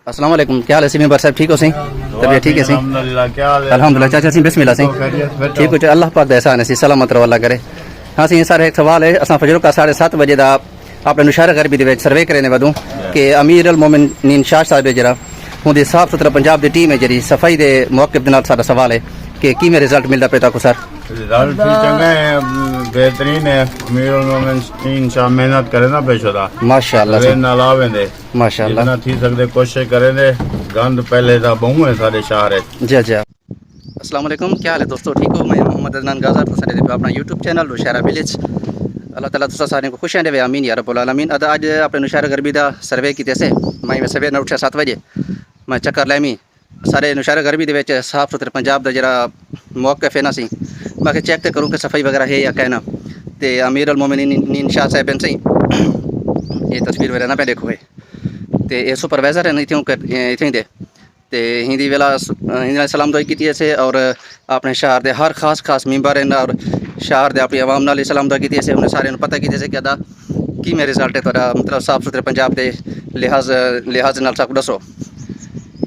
अस्सलाम वालेकुम, क्या हाल है सिमी बर साहब, ठीक हो सी? तबीयत ठीक है सी? अल्हम्दुलिल्लाह। चाचा सी बिस्मिल्लाह सी, ठीक हो? अल्लाह पाक दा एहसान है सी, सलामत रहो अल्लाह करे। हाँ सी, सर एक सवाल है, असां फजर का 7:30 बजे दा अपने नुशारा गरबी दे विच सर्वे करने वदूं कि अमीर अल मोमिनीन शाह साहब जरा हुंदी साफ सुथरा पंजाब दी टीम है जरी सफाई दे मौक़िफ़ दे नाल साडा सवाल है कि किवें रिजल्ट मिलदा पिया ताको सर? रिजल्ट चंगा है, बेहतरीन है। अमीर उल मोमिनीन शाह मेहनत करे ना बेशुदा, माशाअल्लाह वे ना लावेंदे, माशाअल्लाह। जितना थी सकदे कोशिश करें दे। गंद पहले दा बहु है सारे शहर है। जी जी। अस्सलाम वालेकुम, क्या हाल है दोस्तों, ठीक हो? मैं मोहम्मद अदनान गाज़र तो सारे अपना यूट्यूब चैनल नुशारा विलेज। अल्लाह ताला तुसा सारे को खुश देवे, आमीन या रब्बुल आलमीन। अज अपने नुशारा गरबी दा सर्वे कीते से मैं सवेर उठा 7 बजे मैं चक्कर लैमी सारे नुशारा गरबी दे विच साफ सुथरे पंजाब दा जरा मौक़िफ़ है ना सी, मैं चेक तो करूँ कि सफाई वगैरह है या कहना। तो अमीर अल मोमिनीन शाह साहब सही ये तस्वीर वगैरह ना पे देखो है, तो ये सुपरवाइज़र है इतने दे तो हिंदी वेला हिंदी सलाम दुआई की से और अपने शहर के हर खास मैंबर हैं और शहर के अपनी आवाम नाल सलाम दुआ की से उन्हें सारे पता की कि अदा की मैं रिजल्ट है थोड़ा मतलब साफ सुथरे पंजाब के लिहाज नाल सब दसो।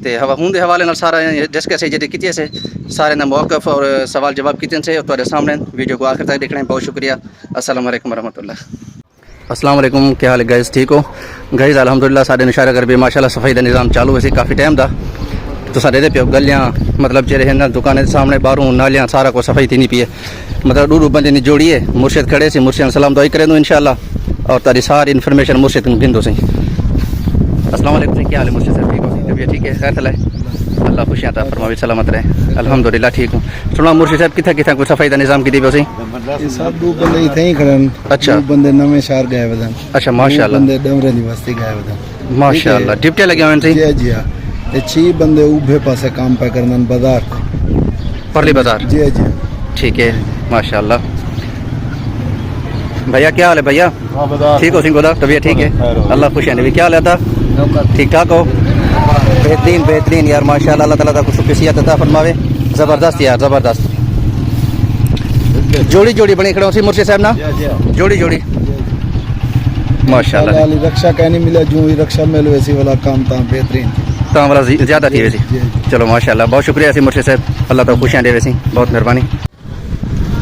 तो हवा हूँ हवाले नाल सारा डिस्कस जी की से सारे ने मौक़िफ़ और सवाल जवाब किए से और सामने वीडियो को आखिर तक देखने बहुत शुक्रिया। अस्सलाम वालेकुम रहमतुल्लाह। अस्सलाम वालेकुम, क्या हाल है गाइस, ठीक हो? गाइस अल्हम्दुलिल्लाह साडे नुशारा गरबी माशाअल्लाह सफाई का निज़ाम चालू है काफ़ी टाइम का। तो साढ़े पे गलियाँ मतलब जेरे हैं ना दुकानें सामने बाहरों नालियाँ सारा को सफाई थी नहीं पी है, मतलब डूडू बंदे ने जोड़ी है। मुर्शिद खड़े से मुर्शिद सलाम दुआई करें दो इंशाअल्लाह और तारी सारी इन्फॉर्मेशन मुर्शिद गिन दो सही। अस्सलाम वालेकुम, क्या हाल है मुर्शिद साहब, ठीक हो? तबीयत ठीक है, खैर है? अल्लाह खुशियाँ अता फरमावे, सलामत रहे। अल्हम्दुलिल्लाह ठीक हूँ। सुना मुर्शिद साहब कितना कितना कोई सफाई का निज़ाम की दी सही? सब दो बंदे इथे ही खड़न। अच्छा, दो बंदे नवे शहर गए वदन। अच्छा माशाअल्लाह, बंदे डमरे दी बस्ती गए वदन माशाअल्लाह। डिप्टी लगे हुए सही? जी जी हाँ, ये 6 बंदे उभे पासे काम पे करन बाजार परली बाजार। जी जी ठीक है माशाअल्लाह। भैया क्या हाल है भैया, ठीक हो सिंह गोदा? तबीयत ठीक है, अल्लाह खुशियाँ देवी। क्या हाल है था, ठीक ठाक हो? बेहतरीन बेहतरीन यार माशाअल्लाह, अल्लाह ताला कुछ खुशियत अता फरमावे। ज़बरदस्त यार ज़बरदस्त। जोड़ी जोड़ी बनी खड़े हो सी मुर्शिद साहब ना, जोड़ी जोड़ी माशाअल्लाह। वाली रक्षा कहनी मिले जो ही रक्षा मिल वैसी वाला काम ता बेहतरीन तो वाला ज़्यादा थी वैसी। चलो माशाअल्लाह, बहुत शुक्रिया सी मुर्शिद साहब, अल्लाह ताला खुशियाँ दे वैसी, बहुत मेहरबानी।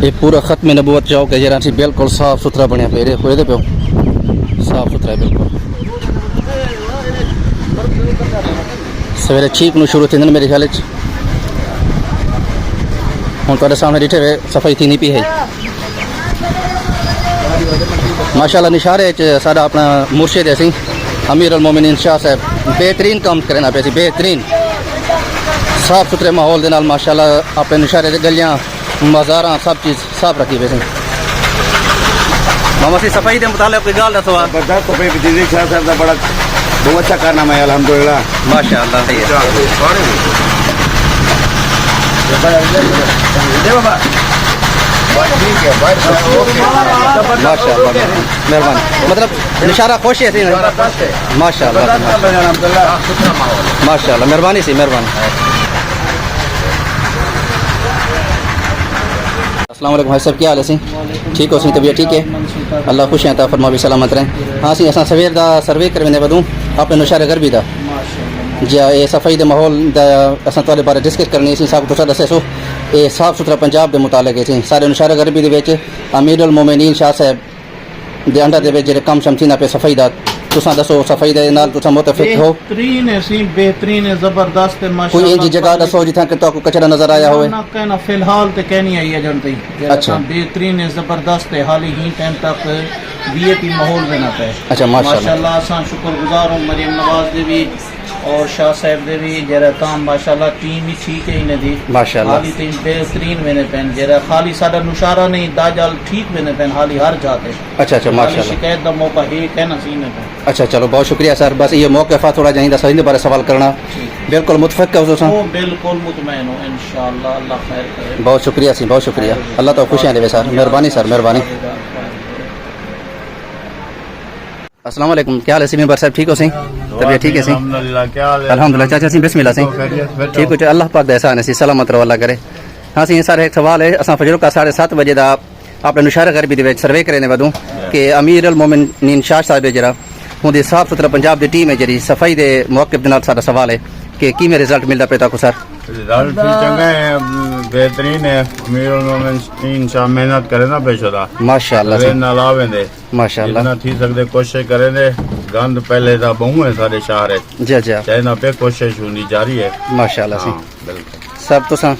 ये पूरा ख़त्म नबूवत चौक है जरा सी बिल्कुल साफ सुथरा बनया पे खुद पे साफ सुथरा बिल्कुल। सवेरे ठीक नू शुरू थी मेरे ख्याल हूँ तो सामने डिठे हुए सफाई थी नहीं पी है माशाअल्लाह। निशारे सारा अपना मुर्शिद है सी अमीर अल मोमिनीन शाह साहब बेहतरीन काम करना पे सी, बेहतरीन साफ सुथरे माहौल के नाल माशाअल्लाह अपने निशारे के गलियाँ बाजारा सब चीज़ साफ रखी वैसे। मामा सी सफाई के मुतालिक कोई गाल दसो? बर्दाश्त तो भाई शाह साहब का बड़ा बहुत अच्छा करना है अल्हम्दुलिल्लाह माशाअल्लाह। सही है माशाअल्लाह, मेहरबानी। मतलब निशारा खुश है माशाअल्लाह माशाअल्लाह, मेहरबानी सी मेहरबानी। अस्सलाम वालेकुम भाई साहब, क्या हाल है सी, ठीक हो सी? तबीयत ठीक है, अल्लाह खुशियाँ अता फरमावे, सलामत रहें। हाँ सी, असां सवेर दा सर्वे करवाने वदूं अपने नुशारा गरबी दा जी ये सफाई के माहौल दा असां तुहाडे बारे डिस्कस करनी सी। सब तुसां दस्सो ये साफ सुथरा पंजाब के मुतालिक है सी सारे नुशारा गरबी दे विच अमीर अल मोमिनीन शाह साहब दे अंडर दे विच जेह्ड़े कम शम थींदा पे सफाई दा तुसां दसो सफाई दे नाल तुसां मुतफिक हो? बेहतरीन है सी, बेहतरीन है, जबरदस्त है माशाअल्लाह। कोई इंजी जगह दसो जिथा कि तो कचरा नजर आया होवे? ना कहना फिलहाल तो कहनी आई है जनती। अच्छा, बेहतरीन है, जबरदस्त है, हाल ही टाइम तक वीआईपी माहौल बना पे। अच्छा माशाअल्लाह, असां शुक्रगुजार हूं मरियम नवाज दे भी और शाह साहब दे भी जरा काम माशाअल्लाह टीम ही ठीक है इन्हें दी माशाअल्लाह, हाली तीन बेहतरीन वेने पेन जरा खाली साडा नुशारा नहीं दाजाल ठीक वेने पेन हाली हर जाते। अच्छा अच्छा माशाअल्लाह, शिकायत दा मौका है कहना सी ने पे। अच्छा चलो बहुत शुक्रिया सर, बस ये मौक़िफ़ थोड़ा चाहिए सही के बारे सवाल करना बिल्कुल मुतफिक हो तुसां? बिल्कुल मुतमैन हो इंशाअल्लाह, अल्लाह खैर करे। बहुत शुक्रिया सी, बहुत शुक्रिया, अल्लाह तो खुशियाँ देवे सर, मेहरबानी सर मेहरबानी। अस्सलाम वालेकुम, क्या हाल है सिमी बर साहब, ठीक हो सी? तबीयत ठीक है सी? अल्हम्दुलिल्लाह। क्या हाल है? अल्हम्दुलिल्लाह। चाचा सी बिस्मिल्लाह सी, ठीक हो? अल्लाह पाक दा एहसान है सी, सलामत रहो अल्लाह करे। हाँ सी, सर एक सवाल है, असां फजर का 7:30 बजे दा अपने नुशारा गरबी दे विच सर्वे करने वदूं कि अमीर अल मोमिनीन शाह साहब जरा ਹੁੰਦੀ ਸਾਫ ਸੁਥਰਾ ਪੰਜਾਬ ਦੀ ਟੀਮ ਹੈ ਜਿਹੜੀ ਸਫਾਈ ਦੇ ਮੌਕੇ ਦੇ ਨਾਲ ਸਾਡਾ ਸਵਾਲ ਹੈ ਕਿ ਕਿਵੇਂ ਰਿਜ਼ਲਟ ਮਿਲਦਾ ਪਿਆ ਤਾਕੋ ਸਰ रिजल्ट भी चंगा है, बेहतरीन है। अमीरुल मोमिनीन शाह मेहनत करे ना बेशुदा माशाअल्लाह रे ना लावे दे माशाअल्लाह जितना थी सकते कोशिश करे दे। गंद पहले दा बहु है सारे शहर है, जी जी चाइना पे कोशिश होनी जारी है। माशाअल्लाह हाँ, सी बिल्कुल। सब तो सा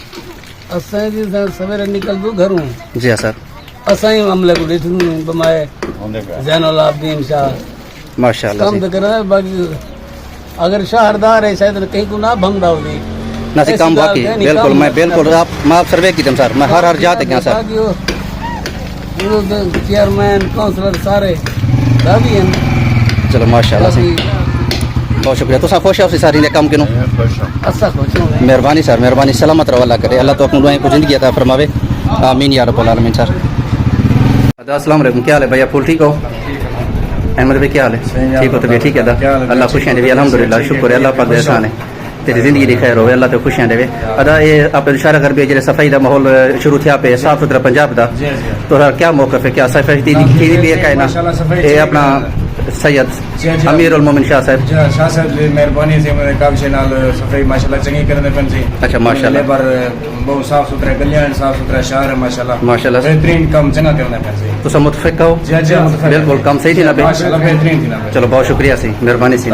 असां जी सवेरे निकल दो घरों जी हाँ सर असां ही मामले को ॾिठूं बमाए होंदे पे ज़ैनुल आबिदीन शाह माशाअल्लाह कम सी तो करे बाकी अगर शहरदार है शायद कहीं को ना भंगदा होगी ना सी काम बाकी बिल्कुल मैं बिल्कुल आप सर्वे की तुम सर मैं हर जाते क्या सर चेयरमैन काउंसलर सारे भी हैं चलो माशाअल्लाह सी बहुत शुक्रिया तो खुश हो सारी ने काम किनू मैं खुश हूँ। असा खुश हूँ मेहरबानी सर मेहरबानी सलामत रहो अल्लाह करे अल्लाह तो अपनी दुआएं को जिंदगी अता फरमावे आमीन या रब्बुल आलमीन सर अस्सलाम वालेकुम क्या हाल है भैया फुल ठीक हो अहमद भाई क्या हाल है ठीक हो तबीयत ठीक है अदा अल्लाह खुशियां देवे अल्हम्दुलिल्लाह शुक्र है अल्लाह पाक का एहसान है तेरी जिंदगी दी खैर होवे अल्लाह ते खुशियां देवे अदा ये अपने इशारा कर भी जेरे सफाई दा माहौल शुरू थिया पे साफ सुथरा पंजाब दा तो क्या मौकफ है क्या सफाई दी भी है ना ये अपना सैयद अमीरुल मोमिन शाह साहब शाह साहब जी मेहरबानी से मेरे काबिश नाल सफाई माशाल्लाह चंगी करने पन सी अच्छा माशाल्लाह पर बहुत साफ सुथरा गलियां साफ सुथरा शहर है माशाल्लाह माशाल्लाह बेहतरीन काम चंगा ते होने पन सी तो सब मुतफिक हो जी जी बिल्कुल काम सही थी ना बे माशाल्लाह बेहतरीन थी ना चलो बहुत शुक्रिया सी मेहरबानी